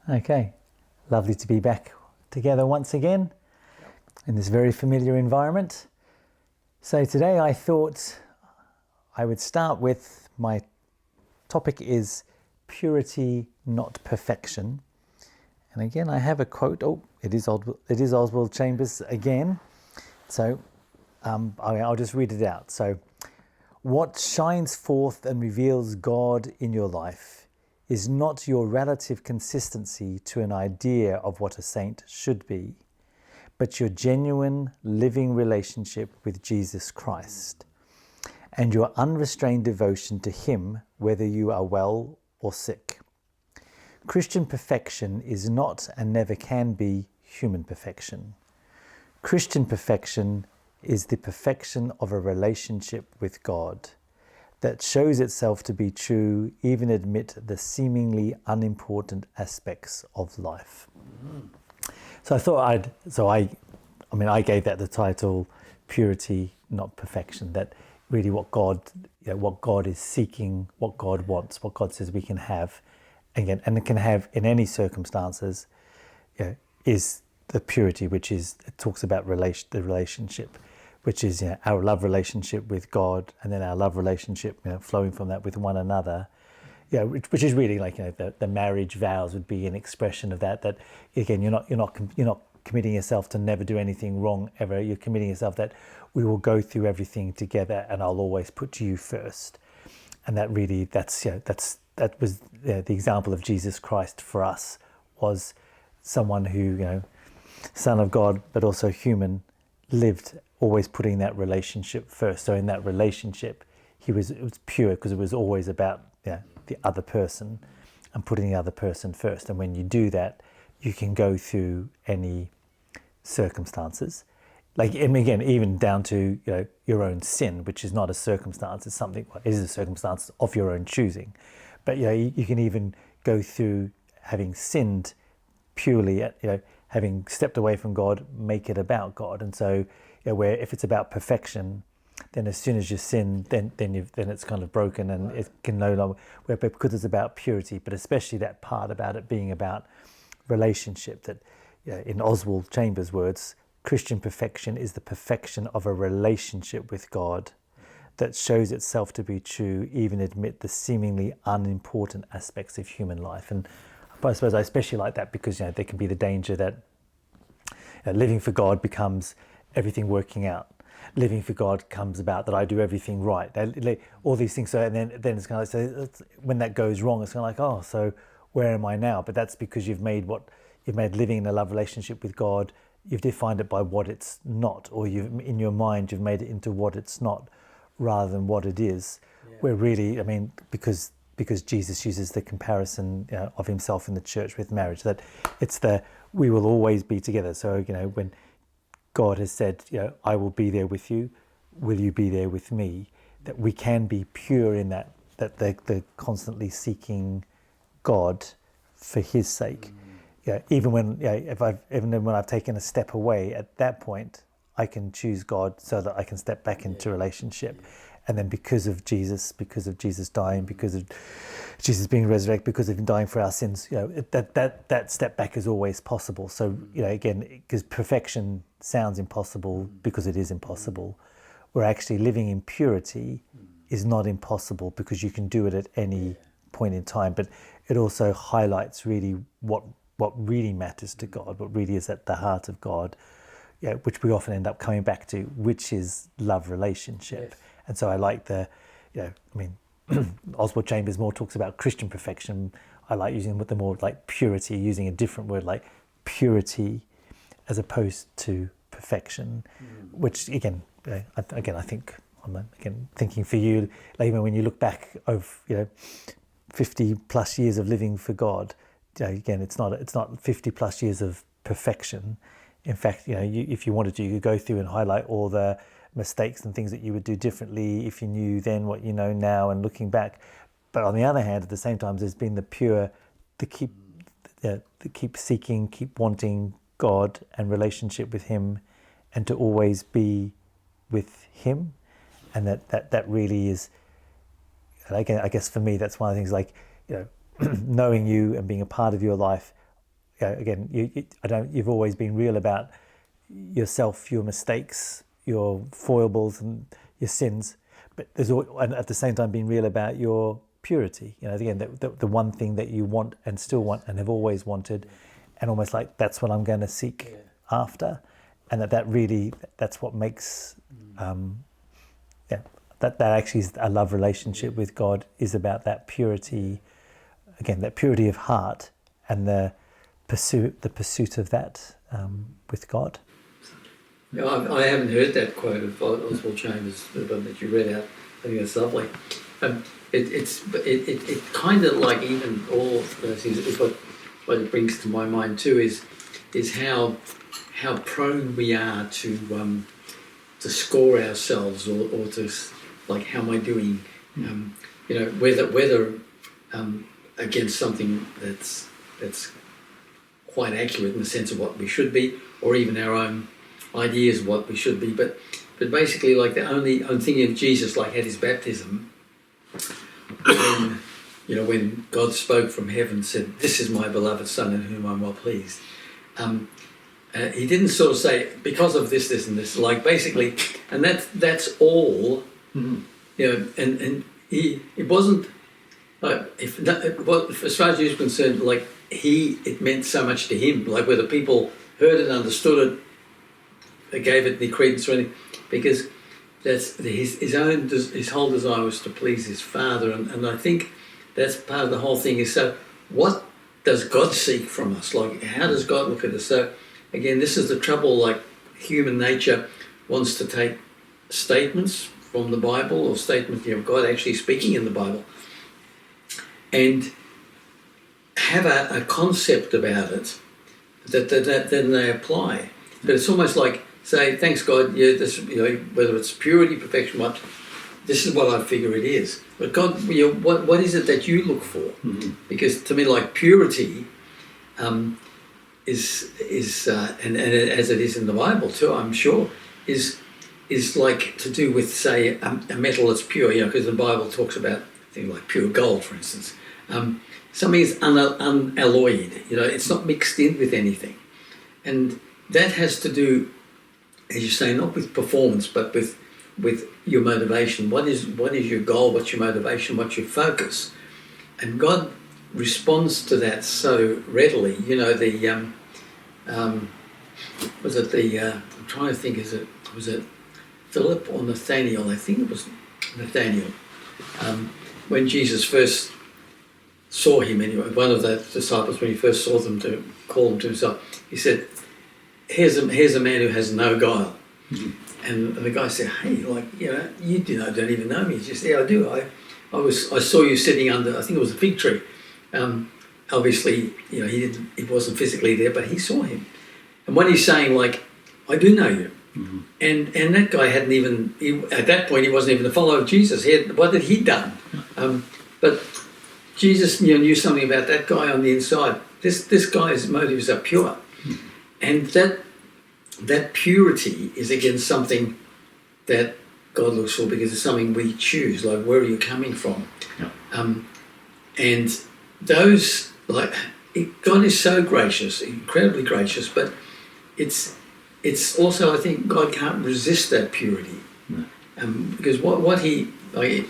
Okay, lovely to be back together once again in this very familiar environment. So today I thought I would start with my topic is purity, not perfection. And again, I have a quote. Oh, it is Oswald Chambers again. So I'll just read it out. So, what shines forth and reveals God in your life is not your relative consistency to an idea of what a saint should be, but your genuine living relationship with Jesus Christ and your unrestrained devotion to Him, whether you are well or sick. Christian perfection is not and never can be human perfection. Christian perfection is the perfection of a relationship with God that shows itself to be true even amid the seemingly unimportant aspects of life. So I thought I gave that the title purity, not perfection, that really what God is seeking, what God wants, what God says we can have, again, and it can have in any circumstances, is the purity, which is, it talks about the relationship, which is our love relationship with God, and then our love relationship flowing from that with one another. Which is really like the marriage vows would be an expression of that. That again, you're not committing yourself to never do anything wrong ever. You're committing yourself that we will go through everything together, and I'll always put you first. And that really, that was the example of Jesus Christ for us, was someone who Son of God but also human, lived always putting that relationship first. So in that relationship, it was pure because it was always about the other person and putting the other person first. And when you do that, you can go through any circumstances. And again, even down to your own sin, which is not a circumstance, it's something. It is a circumstance of your own choosing, but you can even go through having sinned purely, having stepped away from God, make it about God. And so, where if it's about perfection, then as soon as you sin, then it's kind of broken, and it can no longer. Because it's about purity, but especially that part about it being about relationship. That, in Oswald Chambers' words, Christian perfection is the perfection of a relationship with God that shows itself to be true, even amid the seemingly unimportant aspects of human life. And I suppose I especially like that because there can be the danger that living for God becomes everything working out. Living for God comes about that I do everything right. All these things. So and then it's kind of like, so when that goes wrong, it's kind of like, oh, so where am I now? But that's because you've made living in a love relationship with God. You've defined it by what it's not, or in your mind you've made it into what it's not, rather than what it is. Yeah. Where really, because Jesus uses the comparison of himself in the church with marriage, that it's we will always be together. So when God has said, I will be there with you, will you be there with me? That we can be pure in that they're constantly seeking God for His sake. Even when when I've taken a step away, at that point I can choose God so that I can step back into relationship. And then because of Jesus dying, because of Jesus being resurrected, because of Him dying for our sins, that step back is always possible. So again, because perfection sounds impossible because it is impossible, where actually living in purity is not impossible because you can do it at any point in time. But it also highlights really what really matters to God, what really is at the heart of God, which we often end up coming back to, which is love relationship. Yes. And so I like Oswald Chambers more talks about Christian perfection. I like using the more like purity, using a different word like purity as opposed to perfection, which again, I think I'm thinking for you, like even when you look back over 50 plus years of living for God, again, it's not 50 plus years of perfection. In fact, if you wanted to, you could go through and highlight all the mistakes and things that you would do differently if you knew then what you know now and looking back. But on the other hand, at the same time, there's been the pure, the keep seeking, keep wanting God and relationship with Him, and to always be with Him. And that really is, and again, I guess for me, that's one of the things, like, knowing you and being a part of your life, again, you've always been real about yourself, your mistakes, your foibles and your sins, but and at the same time being real about your purity. Again, the one thing that you want and still want and have always wanted, and almost like that's what I'm going to seek after, and that's what makes that actually is a love relationship with God, is about that purity, again, that purity of heart and the pursuit of that with God. I haven't heard that quote of Oswald Chambers, the one that you read out. I think that's lovely. It kind of like, even all of those things, is what it brings to my mind too, is how prone we are to score ourselves or to, like, how am I doing? Whether against something that's quite accurate in the sense of what we should be, or even our own ideas of what we should be. But basically, like, I'm thinking of Jesus, like, at his baptism, when God spoke from heaven and said, "This is my beloved Son in whom I'm well pleased." He didn't sort of say, because of this, this, and this. Like, basically, and that's all. Mm-hmm. And it wasn't like, as far as he was concerned, like, it meant so much to him. Like, whether people heard it, understood it, they gave it any credence or anything, because that's his whole desire was to please his Father, and I think that's part of the whole thing. Is, so what does God seek from us? Like, how does God look at us? So again, this is the trouble. Like, human nature wants to take statements from the Bible, or statements of God actually speaking in the Bible, and have a concept about it that then they apply. But it's almost like, say, thanks God, this, whether it's purity, perfection, what, this is what I figure it is. But God, what is it that you look for? Mm-hmm. Because to me, like, purity is and as it is in the Bible too, I'm sure, is like to do with, say, a metal that's pure. Because the Bible talks about things like pure gold, for instance. Something is unalloyed. It's not mixed in with anything, and that has to do, as you say, not with performance, but with your motivation. What is your goal? What's your motivation? What's your focus? And God responds to that so readily. I'm trying to think. Was it Philip or Nathaniel? I think it was Nathaniel. When Jesus first saw him, anyway, one of the disciples, when he first saw them, to call them to himself, he said, here's a man who has no guile. Mm-hmm. And the guy said, "Hey, like, you don't even know me." He just, "Yeah, I do. I saw you sitting under, I think it was a fig tree." Obviously, he wasn't physically there, but he saw him. And what he's saying, like, "I do know you." Mm-hmm. And that guy hadn't even, at that point, he wasn't even a follower of Jesus. What had he done? But Jesus knew something about that guy on the inside. This guy's motives are pure. Mm-hmm. And that purity is, again, something that God looks for, because it's something we choose. Like, where are you coming from? Yeah. And those, like, God is so gracious, incredibly gracious, but it's also, I think, God can't resist that purity. No. Because what he, like,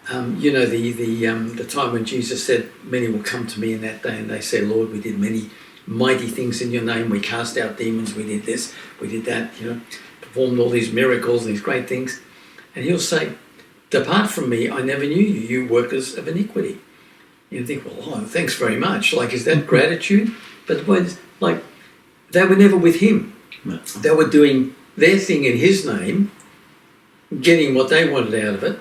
the time when Jesus said, "Many will come to me in that day, and they say, Lord, we did many mighty things in your name. We cast out demons. We did this. We did that. Performed all these miracles and these great things." And he'll say, "Depart from me, I never knew you, you workers of iniquity." You think, well, thanks very much. Like, is that gratitude? But like, they were never with him. No. They were doing their thing in his name, getting what they wanted out of it.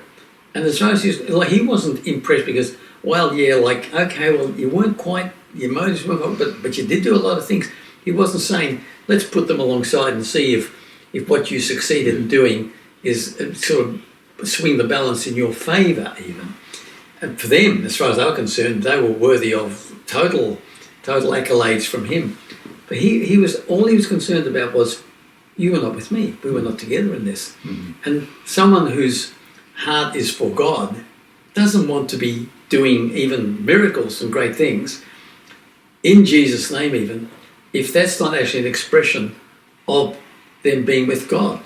And as far as he wasn't impressed, because, well, yeah, like, okay, well, you weren't quite, your motives weren't quite, but you did do a lot of things. He wasn't saying, let's put them alongside and see if what you succeeded in doing is sort of swing the balance in your favour, even. And for them, as far as they were concerned, they were worthy of total accolades from him. But all he was concerned about was, you were not with me. We were not together in this. Mm-hmm. And someone whose heart is for God doesn't want to be doing even miracles and great things, in Jesus' name even, if that's not actually an expression of them being with God.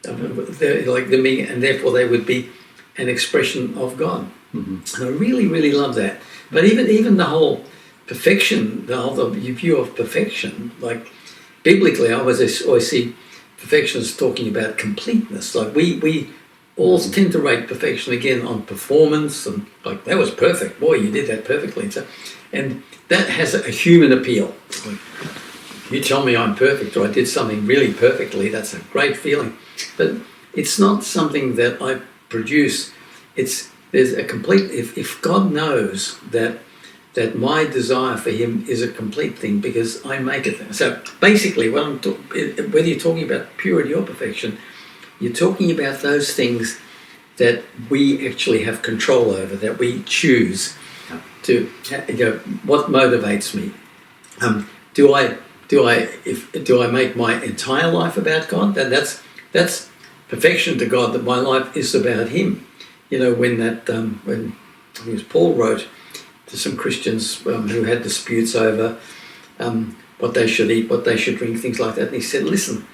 They're like them being, and therefore they would be an expression of God. And I really, really love that. But even the whole perfection, the whole view of perfection, like biblically, I always see perfection as talking about completeness. Like we all tend to rate perfection again on performance, and like, that was perfect. Boy, you did that perfectly. So, and that has a human appeal. Like, you tell me I'm perfect or I did something really perfectly, that's a great feeling. But it's not something that I produce. There's a complete, if God knows that my desire for him is a complete thing because I make it. So basically, whether you're talking about purity or perfection, you're talking about those things that we actually have control over, that we choose to, what motivates me. Do I make my entire life about God? Then that's perfection to God, that my life is about him. When I think it was Paul wrote to some Christians who had disputes over what they should eat, what they should drink, things like that. And he said, listen,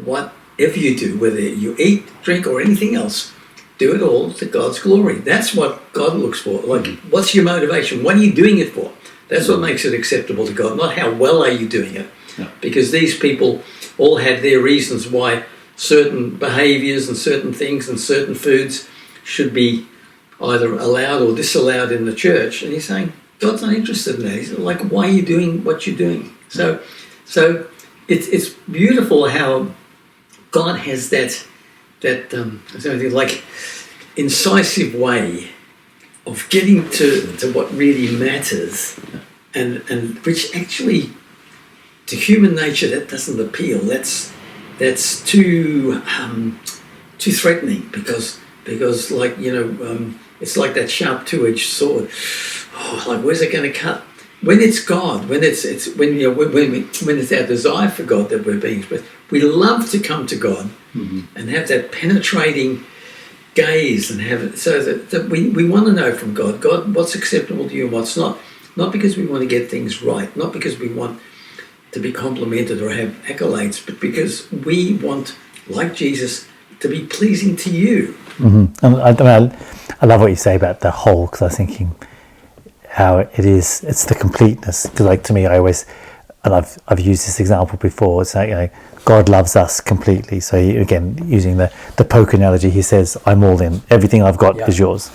whatever you do, whether you eat, drink, or anything else, do it all to God's glory. That's what God looks for. Like, what's your motivation? What are you doing it for? That's what makes it acceptable to God, not how well are you doing it. Yeah. Because these people all had their reasons why certain behaviours and certain things and certain foods should be either allowed or disallowed in the church. And he's saying, God's not interested in that. He's like, why are you doing what you're doing? So it's beautiful how God has that like incisive way of getting to what really matters, and which actually to human nature that doesn't appeal. That's too threatening because like it's like that sharp two-edged sword. Oh, like where's it going to cut? When it's God, when it's our desire for God that we're being expressed, we love to come to God and have that penetrating gaze and have it so that we want to know from God, what's acceptable to you and what's not. Not because we want to get things right, not because we want to be complimented or have accolades, but because we want, like Jesus, to be pleasing to you. Mm-hmm. I love what you say about the whole, because I was thinking how it's the completeness. Because like to me, I always, and I've used this example before. It's like God loves us completely. So again, using the poker analogy, he says, "I'm all in. Everything I've got is yours."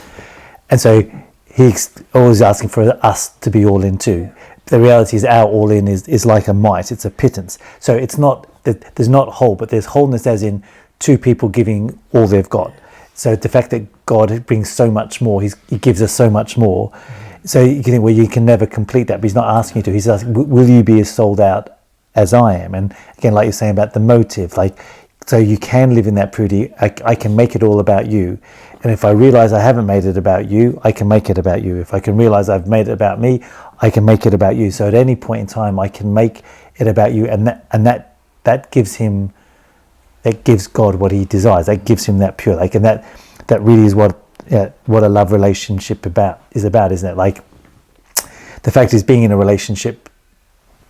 And so he's always asking for us to be all in too. The reality is our all in is like a mite. It's a pittance. So it's not that there's not whole, but there's wholeness as in two people giving all they've got. So the fact that God brings so much more, he gives us so much more. So you can think, well, you can never complete that, but he's not asking you to. He's asking, will you be as sold out as I am? And again, like you're saying about the motive, like, so you can live in that purity. I can make it all about you. And if I realize I haven't made it about you, I can make it about you. If I can realize I've made it about me, I can make it about you. So at any point in time, I can make it about you. And that gives him, that gives God what he desires. That gives him that pure, like, and that really is what a love relationship is about, isn't it? Like, the fact is, being in a relationship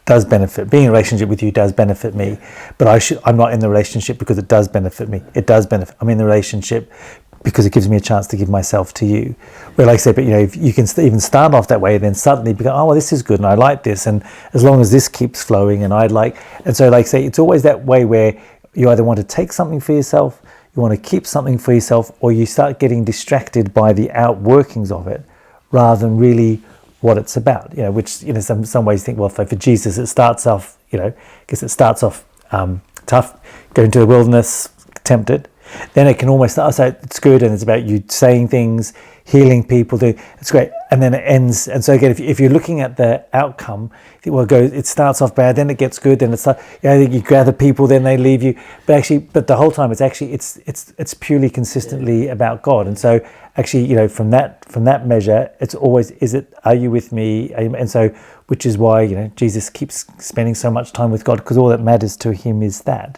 does benefit. Being in a relationship with you does benefit me, but I'm not in the relationship because it does benefit me. It does benefit. I'm in the relationship because it gives me a chance to give myself to you. Where, like I said, but if you can even start off that way, then suddenly become, oh, well, this is good and I like this, and as long as this keeps flowing, and so like I say, it's always that way where you either want to take something for yourself, you want to keep something for yourself, or you start getting distracted by the outworkings of it rather than really what it's about. Which some ways you think, well, for Jesus it starts off, tough, go into the wilderness, tempted. Then it can almost start, so it's good, and it's about you saying things, healing people, it's great, and then it ends. And so again, if you're looking at the outcome, it starts off bad, then it gets good, then it's like, you gather people, then they leave you, but the whole time it's purely consistently about God. And so actually, from that measure, it's always, are you with me? And so, which is why Jesus keeps spending so much time with God, because all that matters to him is that.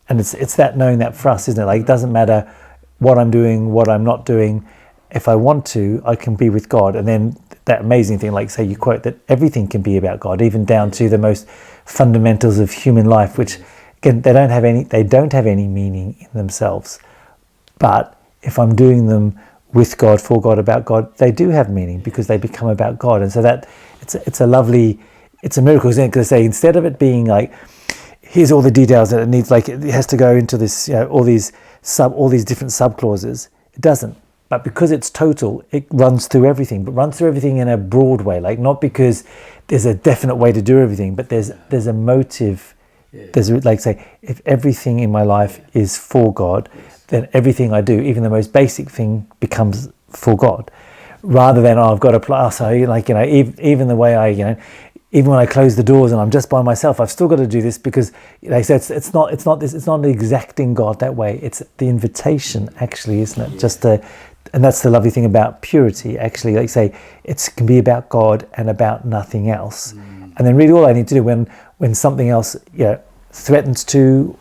And it's that knowing that for us, isn't it? Like, it doesn't matter what I'm doing, what I'm not doing. If I want to, I can be with God. And then that amazing thing, like say you quote that everything can be about God, even down to the most fundamentals of human life, which again they don't have any meaning in themselves. But if I'm doing them with God, for God, about God, they do have meaning because they become about God. And so that it's a miracle, isn't it? Because say instead of it being like, here's all the details that it needs, like it has to go into this, all these different sub clauses. It doesn't. But because it's total, it runs through everything. But runs through everything in a broad way, like not because there's a definite way to do everything, but there's a motive. There's like say, if everything in my life is for God, then everything I do, even the most basic thing, becomes for God, rather than I've got to apply. So like even the way I even when I close the doors and I'm just by myself, I've still got to do this because they say it's not an exacting God that way. It's the invitation, actually, isn't it? And that's the lovely thing about purity. Actually, like say, it can be about God and about nothing else. And then really all I need to do when something else threatens to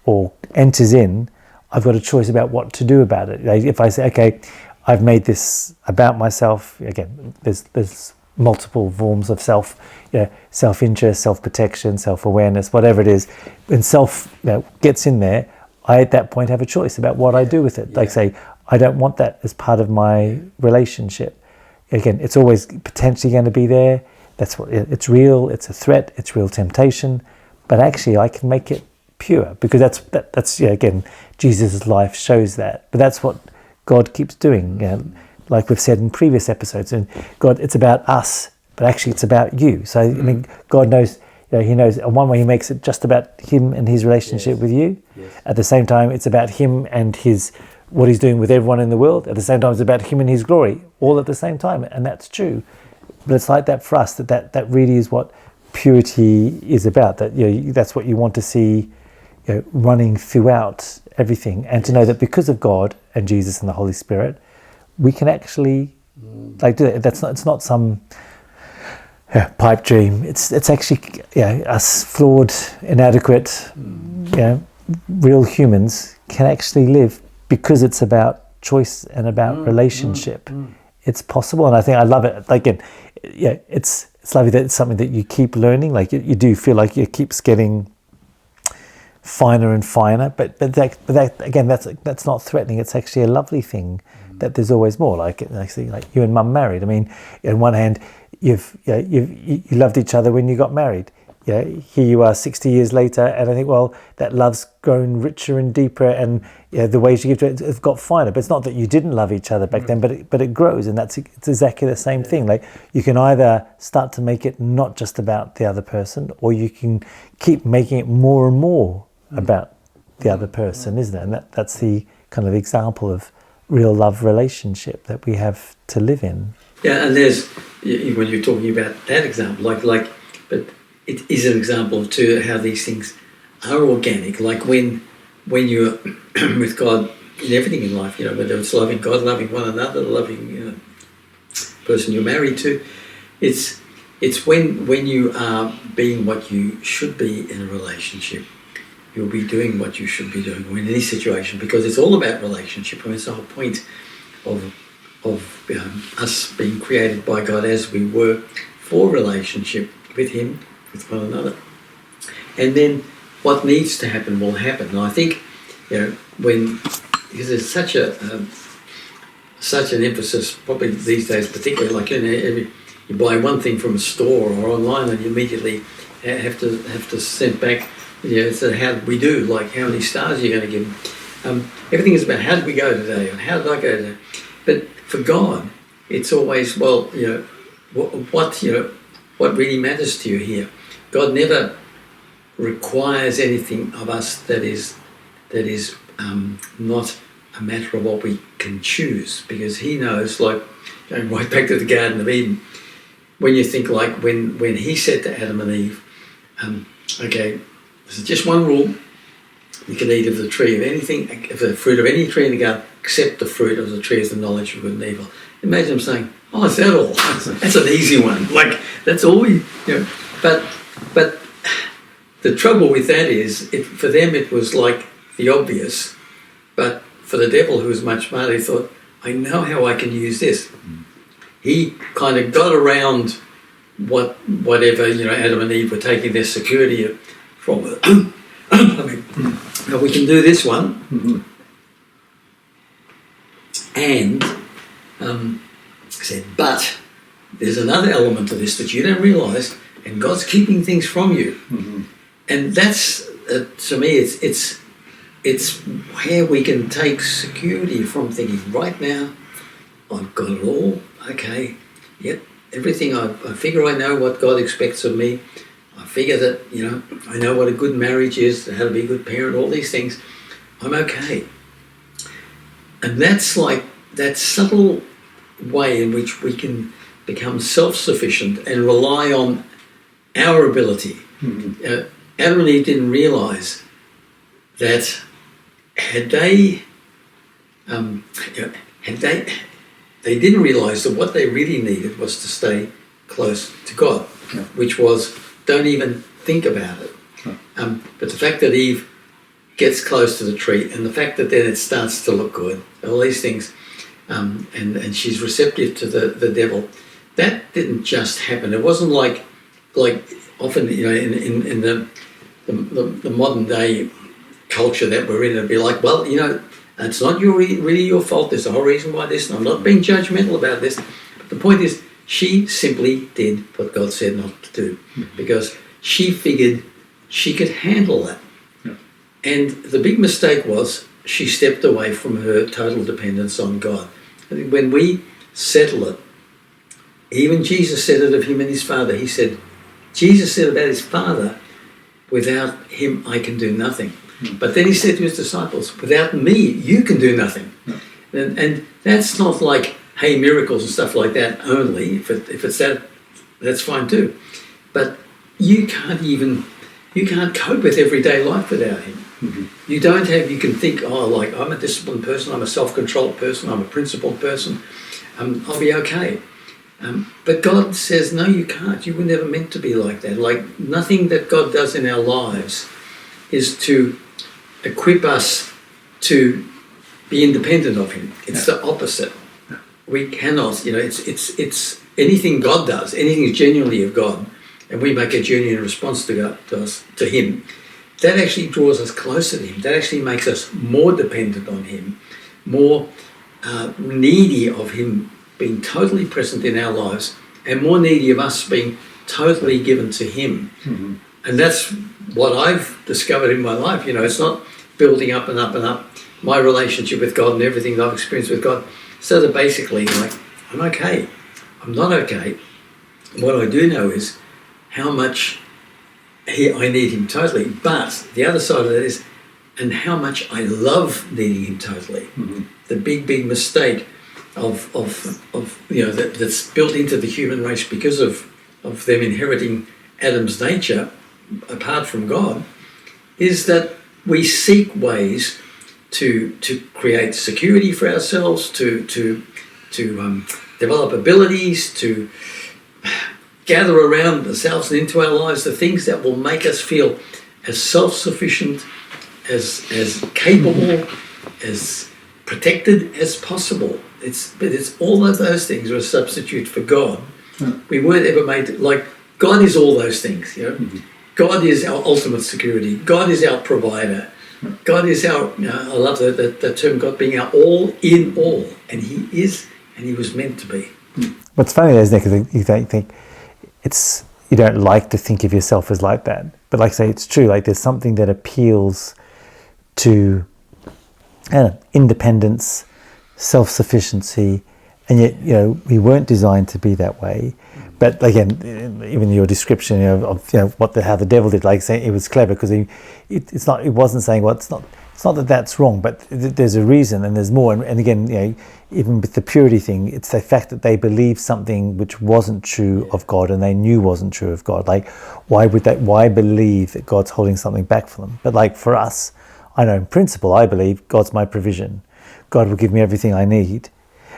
or enters in, I've got a choice about what to do about it. Like if I say, okay, I've made this about myself. Again, there's multiple forms of self-interest, self-protection, self-awareness, whatever it is. When self gets in there, I at that point have a choice about what I do with it. Like say, I don't want that as part of my relationship. Again, it's always potentially going to be there. That's what it's real. It's a threat. It's real temptation. But actually, I can make it pure because that's again, Jesus' life shows that. But that's what God keeps doing. Like we've said in previous episodes, and God, it's about us, but actually it's about you. So I mean, God knows. He knows. In one way, He makes it just about Him and His relationship with you. Yes. At the same time, it's about Him and what He's doing with everyone in the world. At the same time, it's about Him and His glory, all at the same time, and that's true. But it's like that for us. That really is what purity is about. That that's what you want to see, running throughout everything, and to know that because of God and Jesus and the Holy Spirit, we can actually do that. It's not some pipe dream. It's actually us flawed, inadequate, real humans can actually live because it's about choice and about relationship. It's possible, and I think I love it. Again, it's lovely that it's something that you keep learning. Like you do feel like it keeps getting finer and finer. But that again, that's not threatening. It's actually a lovely thing that there's always more. Like you and Mum married. I mean, on one hand, you loved each other when you got married. Here you are 60 years later, and I think, well, that love's grown richer and deeper, and the ways you give to it have got finer. But it's not that you didn't love each other back then, but it grows, and it's exactly the same thing. Like you can either start to make it not just about the other person, or you can keep making it more and more about the other person, isn't it? And that's the kind of example of real love relationship that we have to live in. Yeah, and there's, when you're talking about that example, but it is an example too how these things are organic. Like when you're with God in everything in life, whether it's loving God, loving one another, loving person you're married to, it's when you are being what you should be in a relationship. You'll be doing what you should be doing, or in any situation, because it's all about relationship. I mean, it's the whole point of us being created by God as we were for relationship with Him, with one another. And then what needs to happen will happen. And I think, because there's such an emphasis, probably these days particularly, like you buy one thing from a store or online and you immediately have to send back. So how did we do? Like how many stars are you going to give them? Everything is about how did we go today and how did I go today. But for God, it's always what really matters to you here. God never requires anything of us that is not a matter of what we can choose, because He knows. Like going right back to the Garden of Eden, when you think like when He said to Adam and Eve, okay. There's just one rule: you can eat of the tree of anything, of the fruit of any tree in the garden, except the fruit of the tree of the knowledge of good and evil. Imagine them saying, "Oh, is that all? That's an easy one. Like that's all we." But the trouble with that is, for them it was like the obvious, but for the devil, who was much smarter, he thought, "I know how I can use this." he kind of got around whatever Adam and Eve were taking their security from. I mean, now we can do this one, and said, but there's another element to this that you don't realise, and God's keeping things from you, and that's to me, it's where we can take security from thinking, right now, I've got it all. Okay, yep, everything. I figure I know what God expects of me. I figure that, I know what a good marriage is, how to be a good parent, all these things. I'm okay. And that's like that subtle way in which we can become self-sufficient and rely on our ability. Adam and Eve didn't realise that they didn't realise that what they really needed was to stay close to God, which was, don't even think about it. But the fact that Eve gets close to the tree, and the fact that then it starts to look good, all these things, and she's receptive to the devil, that didn't just happen. It wasn't like often in the modern day culture that we're in, it'd be like, well, it's not really your fault. There's a whole reason why this, and I'm not being judgmental about this. But the point is, she simply did what God said not to do, because she figured she could handle that. And the big mistake was she stepped away from her total dependence on God. I think when we settle it, even Jesus said it of him and his Father. Jesus said about his Father, without him I can do nothing. But then he said to his disciples, without me you can do nothing. And that's not like, hey, miracles and stuff like that only. If it's that, that's fine too. But you can't cope with everyday life without him. You can think, I'm a disciplined person, I'm a self-controlled person, I'm a principled person, I'll be okay. But God says, no, you can't. You were never meant to be like that. Like, nothing that God does in our lives is to equip us to be independent of him. It's the opposite. We cannot, it's anything God does, anything is genuinely of God, and we make a genuine response to God, to him, that actually draws us closer to him. That actually makes us more dependent on him, more needy of him being totally present in our lives, and more needy of us being totally given to him. And that's what I've discovered in my life. It's not building up and up and up my relationship with God and everything that I've experienced with God, so that basically, I'm okay. I'm not okay. What I do know is how much I need him totally. But the other side of that is, and how much I love needing him totally. The big mistake of that's built into the human race because of them inheriting Adam's nature apart from God, is that we seek ways to create security for ourselves, to develop abilities, to gather around ourselves and into our lives the things that will make us feel as self-sufficient, as capable, as protected as possible. It's all of those things are a substitute for God. We weren't ever made to, like, God is all those things. God is our ultimate security. God is our provider. God is our, I love the term God being our all in all, and he is, and he was meant to be. What's funny is, Nick, you think you don't like to think of yourself as like that, but like I say, it's true. Like, there's something that appeals to independence, self-sufficiency, and yet we weren't designed to be that way. But again, even your description of how the devil did, like saying it was clever because it wasn't saying, well, it's not that that's wrong, but there's a reason and there's more. And again, even with the purity thing, it's the fact that they believed something which wasn't true of God and they knew wasn't true of God. Like, why believe that God's holding something back from them? But like for us, I know in principle, I believe God's my provision. God will give me everything I need.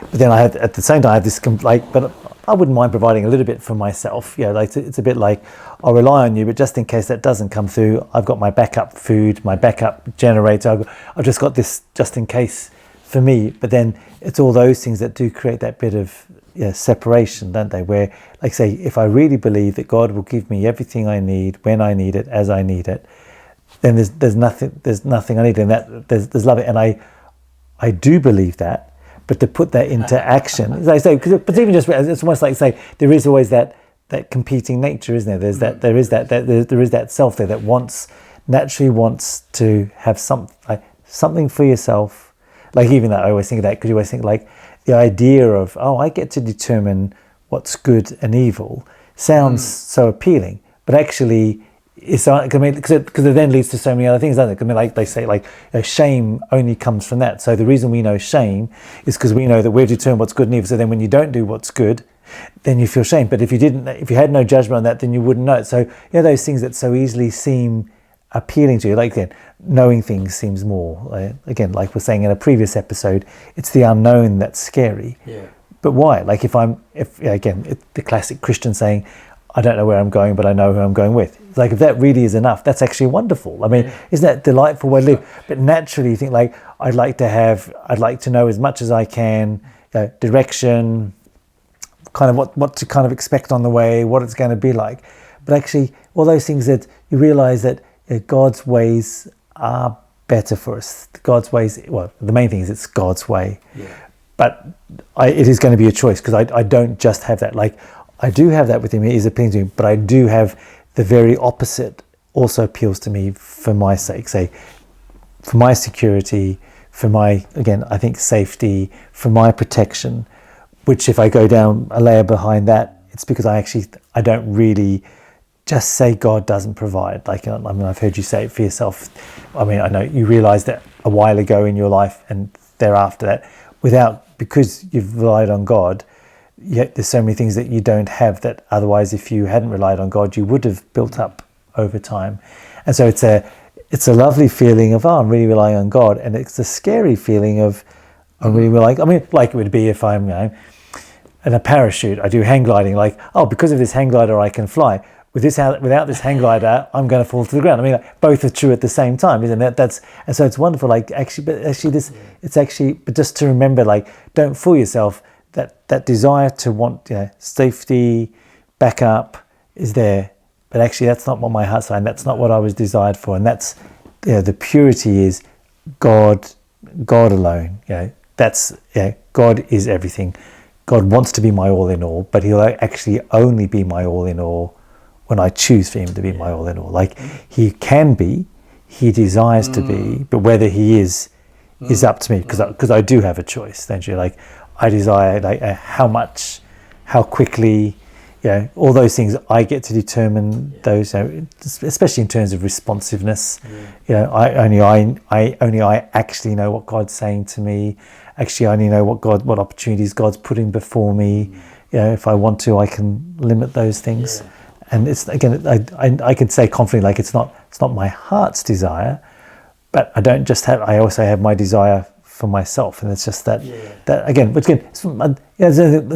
But then at the same time, I have this but I wouldn't mind providing a little bit for myself. It's a bit like, I'll rely on you, but just in case that doesn't come through, I've got my backup food, my backup generator. I've just got this just in case for me. But then it's all those things that do create that bit of separation, don't they? Where, like say, if I really believe that God will give me everything I need when I need it, as I need it, then there's nothing I need, and that there's love. And I do believe that, but to put that into action, as I say, but even just it's almost like say there is always that competing nature, isn't there? There is that self there that naturally wants to have something for yourself. Like even that, I always think of that because you always think like the idea of I get to determine what's good and evil sounds so appealing, but actually. Because it then leads to so many other things, doesn't it? Like they say, like shame only comes from that. So the reason we know shame is because we know that we've determined what's good and evil. So then, when you don't do what's good, then you feel shame. But if you had no judgment on that, then you wouldn't know it. So those things that so easily seem appealing to you, like again, knowing things seems more. Again, like we're saying in a previous episode, it's the unknown that's scary. Yeah. But why? Like it's the classic Christian saying, I don't know where I'm going, but I know who I'm going with. It's like if that really is enough, that's actually wonderful. I mean, isn't that delightful way to live? But naturally, you think like I'd like to know as much as I can, direction, kind of what to kind of expect on the way, what it's going to be like. But actually, all those things that you realise that God's ways are better for us. God's ways. Well, the main thing is it's God's way. Yeah. But it is going to be a choice because I don't just have that. Like I do have that with him. It is appealing to me, but I do have the very opposite also appeals to me for my sake. Say, for my security, for my, again, I think safety, for my protection, which if I go down a layer behind that, it's because I don't really just say God doesn't provide. Like, I mean, I've heard you say it for yourself. I mean, I know you realized that a while ago in your life and thereafter that because you've relied on God, yet there's so many things that you don't have that otherwise if you hadn't relied on God you would have built up over time. And so it's a lovely feeling of I'm really relying on God, and it's a scary feeling of I'm really relying. I mean, like it would be if I'm in a parachute, I do hang gliding, like because of this hang glider I can fly. Without this hang glider, I'm going to fall to the ground. I mean, both are true at the same time, isn't it? And so it's wonderful. But just to remember, like, don't fool yourself. That desire to want safety, backup is there, but actually that's not what my heart's like. That's not what I was desired for, and that's the purity is God alone. God is everything. God wants to be my all in all, but He'll actually only be my all in all when I choose for Him to be my all in all. Like He can be, He desires to be, but whether He is up to me, because I do have a choice, don't you? Like I desire how much, how quickly, all those things I get to determine those, especially in terms of responsiveness. I actually know what God's saying to me. Actually, I only know what opportunities God's putting before me. If I want to, I can limit those things. Yeah. And it's again, I can say confidently, like it's not my heart's desire, but I also have my desire for myself, and it's just that again, which again, it's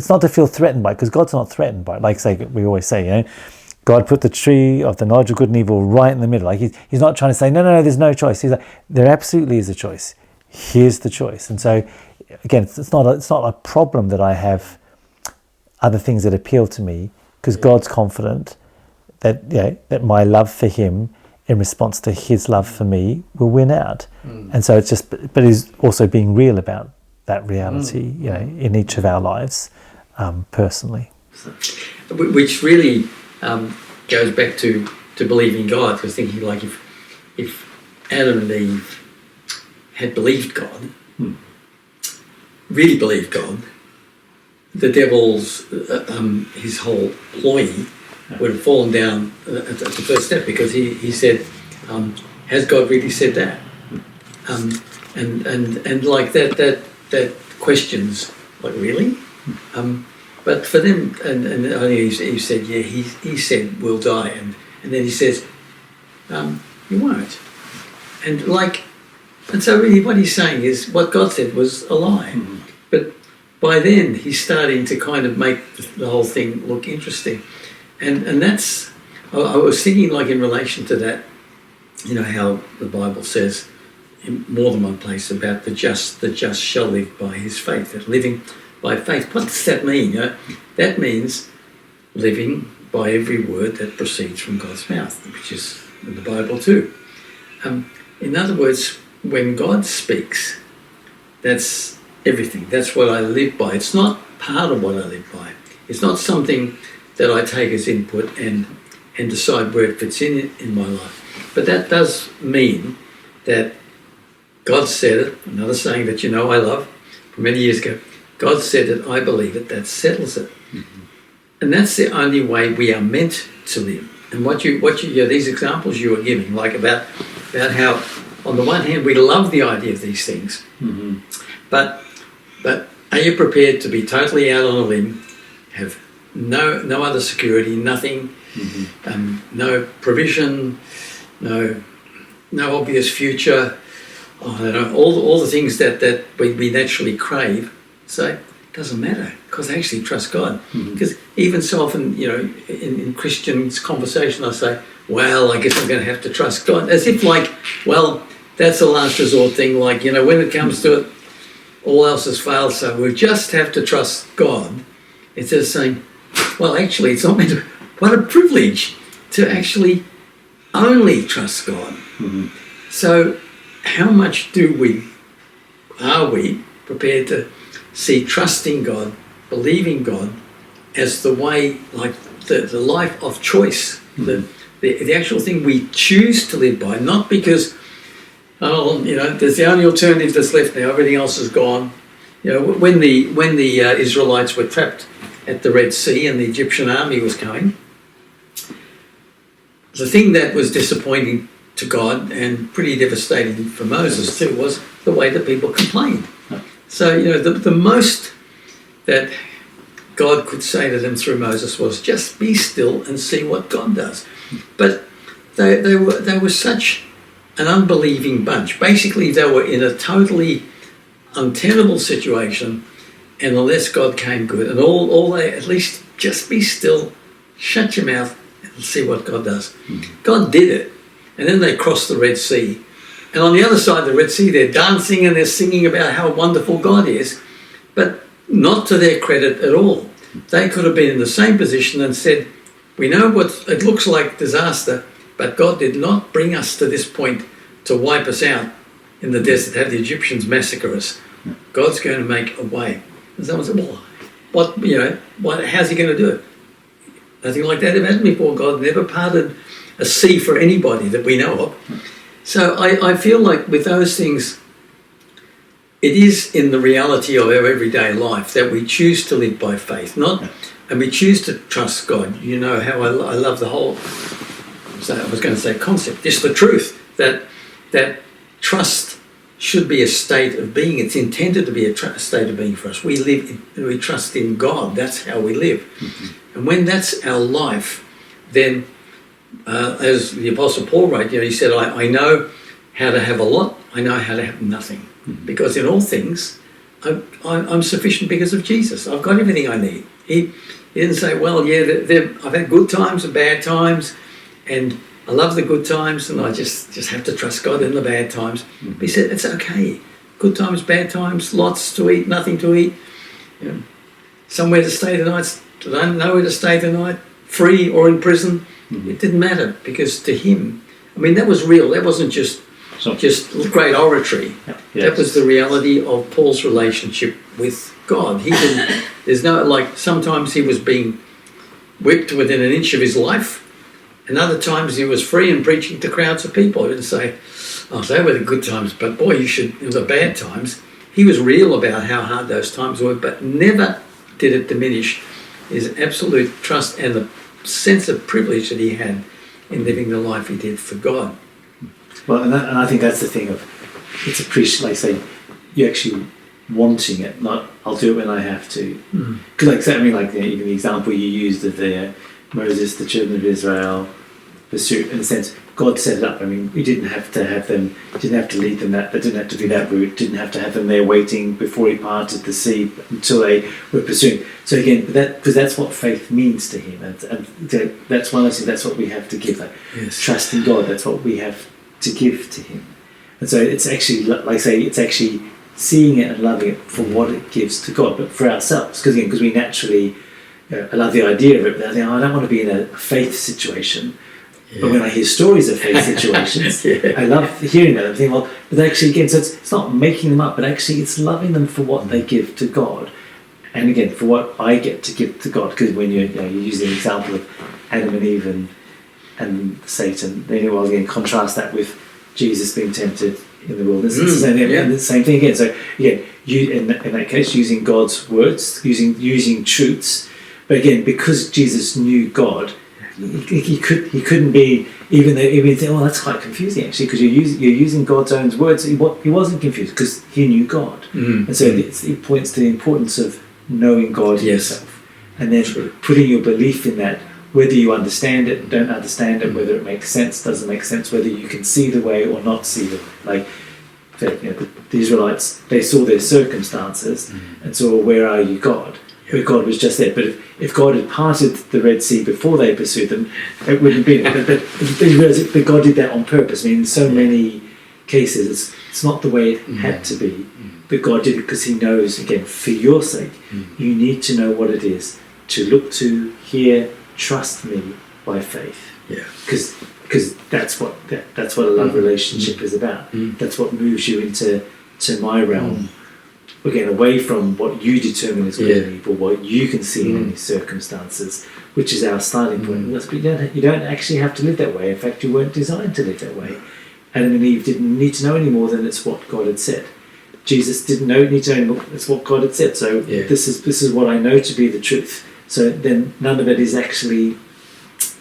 not to feel threatened by it, because God's not threatened by it. Like we always say, God put the tree of the knowledge of good and evil right in the middle. Like he's not trying to say no, there's no choice. He's like, there absolutely is a choice. Here's the choice. And so again, it's not a problem that I have other things that appeal to me, because God's confident that my love for Him in response to His love for me will win out. And so it's just, but he's also being real about that reality, in each of our lives, personally. Which really goes back to believing God, because thinking like if Adam and Eve had believed God, really believed God, the devil's his whole ploy would have fallen down at the first step, because he said, has God really said that? And like that questions, like, really? But for them, and only he said, he said we'll die, and then he says, you won't. And so really what he's saying is what God said was a lie. But by then he's starting to kind of make the whole thing look interesting. And that's, I was thinking like in relation to that, how the Bible says in more than one place about the just shall live by his faith, that living by faith. What does that mean? That means living by every word that proceeds from God's mouth, which is in the Bible too. In other words, when God speaks, that's everything. That's what I live by. It's not part of what I live by. It's not something that I take as input and decide where it fits in my life. But that does mean that God said it, another saying that I love from many years ago, God said it, I believe it, that settles it. Mm-hmm. And that's the only way we are meant to live. And what you these examples you were giving, like about how on the one hand we love the idea of these things, mm-hmm. but are you prepared to be totally out on a limb, have no other security, nothing, mm-hmm. No provision, no obvious future, I don't know, all the things that we naturally crave. So it doesn't matter, because I actually trust God. Because even so often, in Christian conversation, I say, well, I guess I'm going to have to trust God. As if like, well, that's a last resort thing. Like, when it comes to it, all else has failed, so we just have to trust God. Instead of saying, well, actually, it's not meant to. What a privilege to actually only trust God. Mm-hmm. So how much are we prepared to see trusting God, believing God as the way, like the life of choice, mm-hmm. the actual thing we choose to live by, not because, there's the only alternative that's left now, everything else is gone. When the Israelites were trapped at the Red Sea and the Egyptian army was coming, the thing that was disappointing to God and pretty devastating for Moses too was the way that people complained. So, the most that God could say to them through Moses was just be still and see what God does. But they were such an unbelieving bunch. Basically, they were in a totally untenable situation, and unless God came good, and all they, at least just be still, shut your mouth and see what God does. God did it. And then they crossed the Red Sea. And on the other side of the Red Sea, they're dancing and they're singing about how wonderful God is, but not to their credit at all. They could have been in the same position and said, we know what it looks like disaster, but God did not bring us to this point to wipe us out in the desert, have the Egyptians massacre us. God's going to make a way. And someone said, well, how's he going to do it? Nothing like that ever happened before. God never parted a sea for anybody that we know of. So I feel like with those things, it is in the reality of our everyday life that we choose to live by faith, and we choose to trust God. You know how I love the whole, I was going to say concept, just the truth that trust should be a state of being. It's intended to be a state of being for us. We trust in God. That's how we live. Mm-hmm. And when that's our life, then as the Apostle Paul wrote, he said, I know how to have a lot, I know how to have nothing. Mm-hmm. Because in all things, I'm sufficient because of Jesus. I've got everything I need. He didn't say, well, I've had good times and bad times, and I love the good times, and I just have to trust God in the bad times. Mm-hmm. But he said, it's okay. Good times, bad times, lots to eat, nothing to eat, somewhere to stay tonight, don't know where to stay tonight, free or in prison. Mm-hmm. It didn't matter, because to him, that was real. That wasn't just great oratory. Yep. Yes. That was the reality of Paul's relationship with God. He didn't. There's no, sometimes he was being whipped within an inch of his life, and other times he was free and preaching to crowds of people. He didn't say, "Oh, they were the good times, but boy, the bad times." He was real about how hard those times were, but never did it diminish his absolute trust and the sense of privilege that he had in living the life he did for God. Well, and I think that's the thing of, it's appreciated, like say, you actually wanting it, not I'll do it when I have to. Because even the example you used of the Moses, the children of Israel, pursuit, in a sense, God set it up. We didn't have to have them, didn't have to lead them that, didn't have to be that route, didn't have to have them there waiting before he parted the sea until they were pursuing. So again, because that's what faith means to him, and that's one of the things, that's what we have to give, trust in God, that's what we have to give to him. And so it's actually, it's actually seeing it and loving it for what it gives to God, but for ourselves. Because we naturally, I love the idea of it, but I think, I don't want to be in a faith situation. Yeah. But when I hear stories of faith situations, I love hearing that. I think, well, but actually, again, so it's not making them up, but actually it's loving them for what they give to God. And again, for what I get to give to God. Because when you use the example of Adam and Eve and Satan, then you again contrast that with Jesus being tempted in the wilderness. It's the same thing again. So again, you in that case using God's words, using truths, but again because Jesus knew God, he couldn't be even think, oh, that's quite confusing actually, because you're using God's own words. He wasn't confused because he knew God, and so it points to the importance of knowing God yourself, and then putting your belief in that. Whether you understand it, don't understand it, whether it makes sense, doesn't make sense, whether you can see the way or not see the way. Like the Israelites, they saw their circumstances and saw, where are you, God? Where God was just there. But if God had parted the Red Sea before they pursued them, it wouldn't be. But they realised that God did that on purpose. I mean, in so many cases, it's not the way it had to be, but God did it because He knows, again, for your sake, you need to know what it is to look to, hear, trust me by faith. Because that's what a love relationship is about. That's what moves you into my realm. Again, away from what you determine is good and evil, what you can see in any circumstances, which is our starting point. You don't actually have to live that way. In fact, you weren't designed to live that way. Adam and Eve didn't need to know any more than it's what God had said. Jesus didn't need to know any more. It's what God had said. So this is what I know to be the truth. So then none of it is actually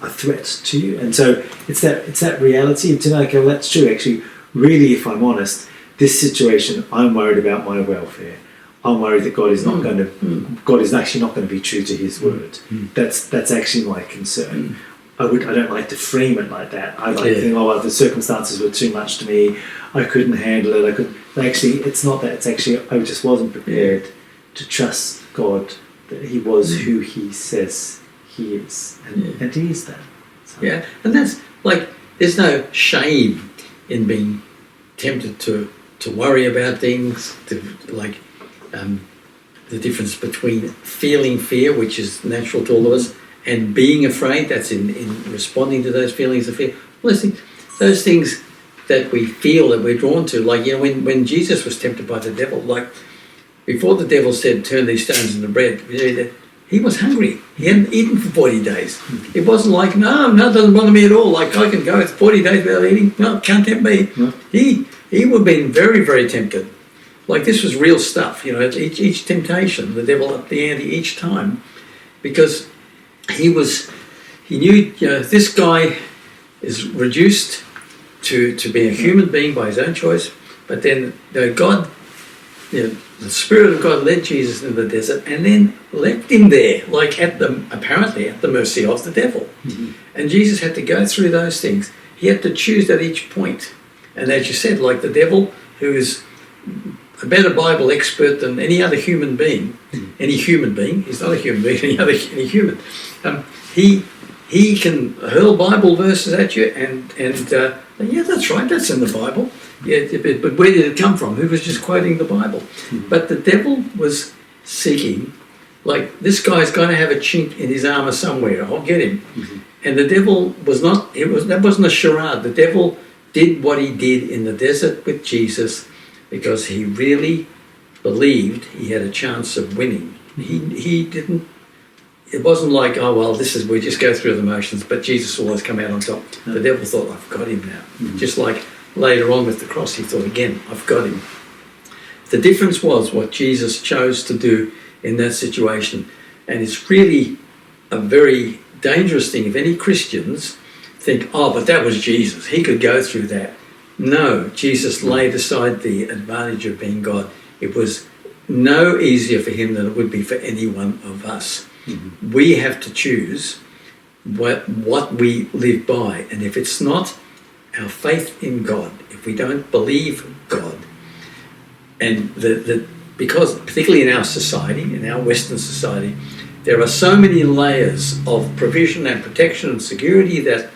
a threat to you. And so it's that reality to know, okay, well, that's true. Actually, really, if I'm honest, this situation, I'm worried about my welfare. I'm worried that God is not going to. God is actually not going to be true to His word. That's actually my concern. I don't like to frame it like that. I like to think, oh, well, the circumstances were too much to me. I couldn't handle it. Actually, it's not that. It's actually I just wasn't prepared to trust God. That He was who He says He is, and He is that. So. Yeah, and that's like there's no shame in being tempted to worry about things. The difference between feeling fear, which is natural to all of us, and being afraid. That's in responding to those feelings of fear. Well, those things that we feel that we're drawn to, like when Jesus was tempted by the devil, like. Before the devil said, turn these stones into bread, he was hungry. He hadn't eaten for 40 days. It wasn't like, no, it doesn't bother me at all. Like, I can go, it's 40 days without eating. No, can't tempt me. No. He would have been very, very tempted. Like, this was real stuff. Each temptation, the devil upped the ante each time. Because he knew, this guy is reduced to being a human being by his own choice. But then God... the Spirit of God led Jesus into the desert and then left him there, like apparently at the mercy of the devil. And Jesus had to go through those things. He had to choose at each point. And as you said, like the devil, who is a better Bible expert than any other human being, he's not a human being, any human. He can hurl Bible verses at you and that's right, that's in the Bible. Yeah, but where did it come from? Who was just quoting the Bible? But the devil was seeking, like, this guy's going to have a chink in his armour somewhere. I'll get him. And the devil that wasn't a charade. The devil did what he did in the desert with Jesus because he really believed he had a chance of winning. He didn't. It wasn't like, oh, well, we just go through the motions, but Jesus will always come out on top. The devil thought, I've got him now. Just like later on with the cross, he thought, again, I've got him. The difference was what Jesus chose to do in that situation. And it's really a very dangerous thing. If any Christians think, oh, but that was Jesus, he could go through that. No, Jesus laid aside the advantage of being God. It was no easier for him than it would be for any one of us. We have to choose what we live by. And if it's not our faith in God, if we don't believe God, and because particularly in our society, in our Western society, there are so many layers of provision and protection and security that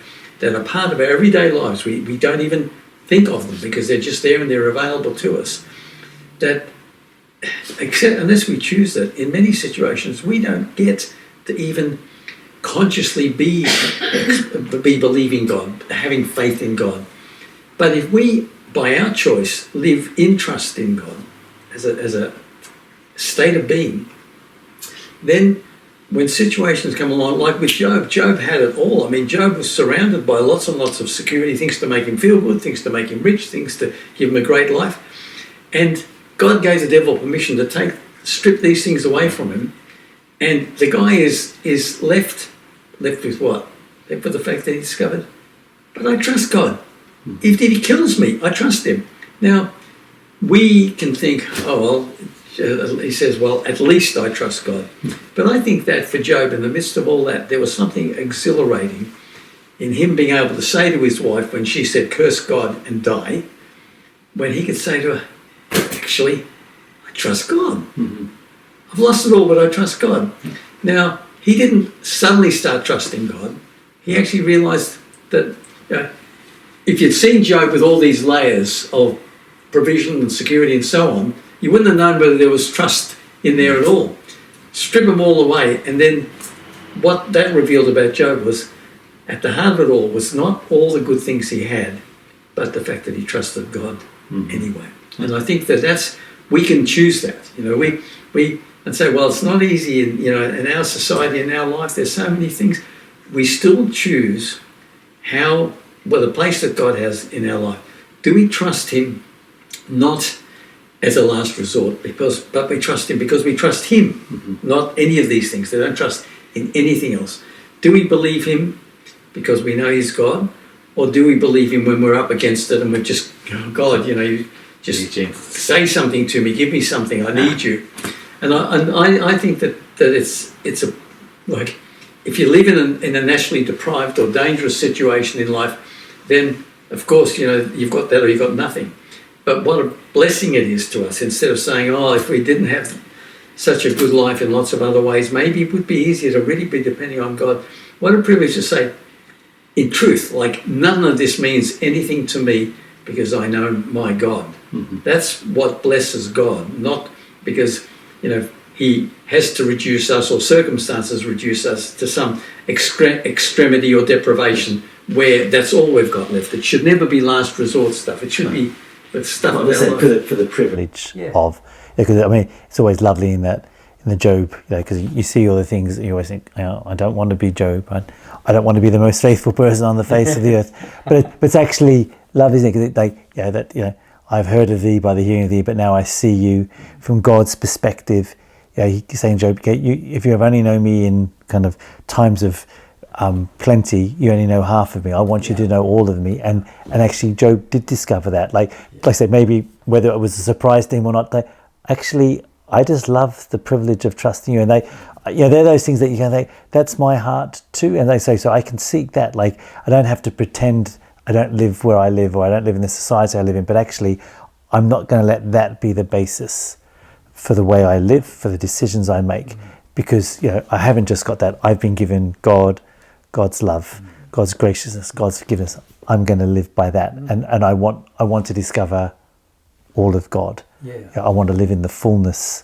are part of our everyday lives. We don't even think of them because they're just there and they're available to us. that except unless we choose it, in many situations we don't get to even consciously be believing God, having faith in God. But if we, by our choice, live in trust in God as a state of being, then when situations come along, like with Job had it all. I mean, Job was surrounded by lots and lots of security, things to make him feel good, things to make him rich, things to give him a great life. And God gave the devil permission to strip these things away from him. And the guy is left with what? Left with the fact that he discovered, but I trust God. If he kills me, I trust him. Now, we can think, oh, well, he says, well, at least I trust God. But I think that for Job, in the midst of all that, there was something exhilarating in him being able to say to his wife when she said, curse God and die, when he could say to her, actually, I trust God. Mm-hmm. I've lost it all, but I trust God. Now, he didn't suddenly start trusting God. He actually realised that if you'd seen Job with all these layers of provision and security and so on, you wouldn't have known whether there was trust in there at all. Strip them all away, and then what that revealed about Job was, at the heart of it all, was not all the good things he had, but the fact that he trusted God anyway. And I think that we can choose that. We and say, well, it's not easy in our society, in our life, there's so many things. We still choose the place that God has in our life. Do we trust him not as a last resort, but we trust him because we trust him, not any of these things. They don't trust in anything else. Do we believe him because we know he's God, or do we believe him when we're up against it and we're just, oh God, you just say something to me, give me something, I need you. And I think that it's a, like, if you live in a nationally deprived or dangerous situation in life, then of course you've got that or you've got nothing. But what a blessing it is to us, instead of saying, oh, if we didn't have such a good life in lots of other ways, maybe it would be easier to really be depending on God. What a privilege to say, in truth, like, none of this means anything to me because I know my God. Mm-hmm. That's what blesses God, not because, he has to reduce us or circumstances reduce us to some extremity or deprivation where that's all we've got left. It should never be last resort stuff. It should be the stuff for the privilege of, because I mean, it's always lovely in the Job, because you see all the things that you always think, I don't want to be Job, I don't want to be the most faithful person on the face of the earth, but it's actually lovely, isn't it? Because I've heard of thee by the hearing of thee, but now I see you from God's perspective. He's saying, Job, if you have only known me in kind of times of plenty, you only know half of me. I want you to know all of me. And actually, Job did discover that. Like I said, maybe whether it was a surprise to him or not, actually, I just love the privilege of trusting you. And they're those things that you can think, that's my heart too. And they say, so I can seek that. Like, I don't have to pretend I don't live where I live, or I don't live in the society I live in, but actually, I'm not going to let that be the basis for the way I live, for the decisions I make, because I haven't just got that. I've been given God's love, God's graciousness, God's forgiveness. I'm going to live by that, and I want to discover all of God. I want to live in the fullness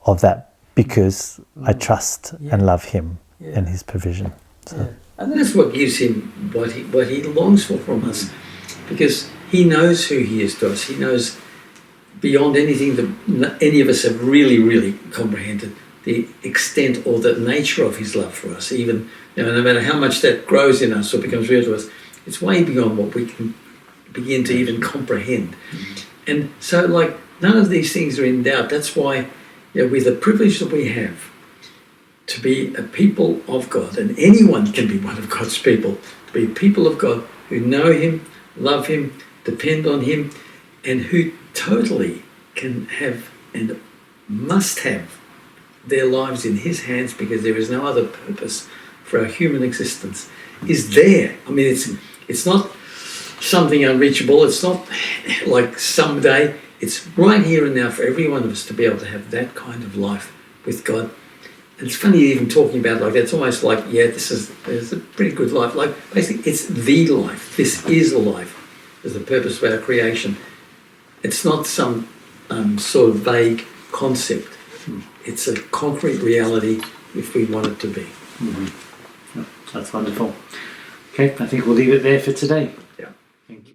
of that because I trust and love Him and His provision. So. And that's what gives Him what he longs for from us, because He knows who He is to us. He knows beyond anything that any of us have really, really comprehended the extent or the nature of His love for us. Even no matter how much that grows in us or becomes real to us, it's way beyond what we can begin to even comprehend. And so, none of these things are in doubt. That's why, with the privilege that we have to be a people of God, and anyone can be one of God's people, to be people of God who know Him, love Him, depend on Him, and who totally can have and must have their lives in His hands, because there is no other purpose for our human existence, is there. I mean, it's not something unreachable. It's not like someday. It's right here and now for every one of us to be able to have that kind of life with God. And it's funny even talking about that. It's almost like, this is a pretty good life. Basically, it's the life. This is life. Is the purpose of our creation. It's not some sort of vague concept. It's a concrete reality if we want it to be. That's wonderful. Okay, I think we'll leave it there for today. Yeah. Thank you.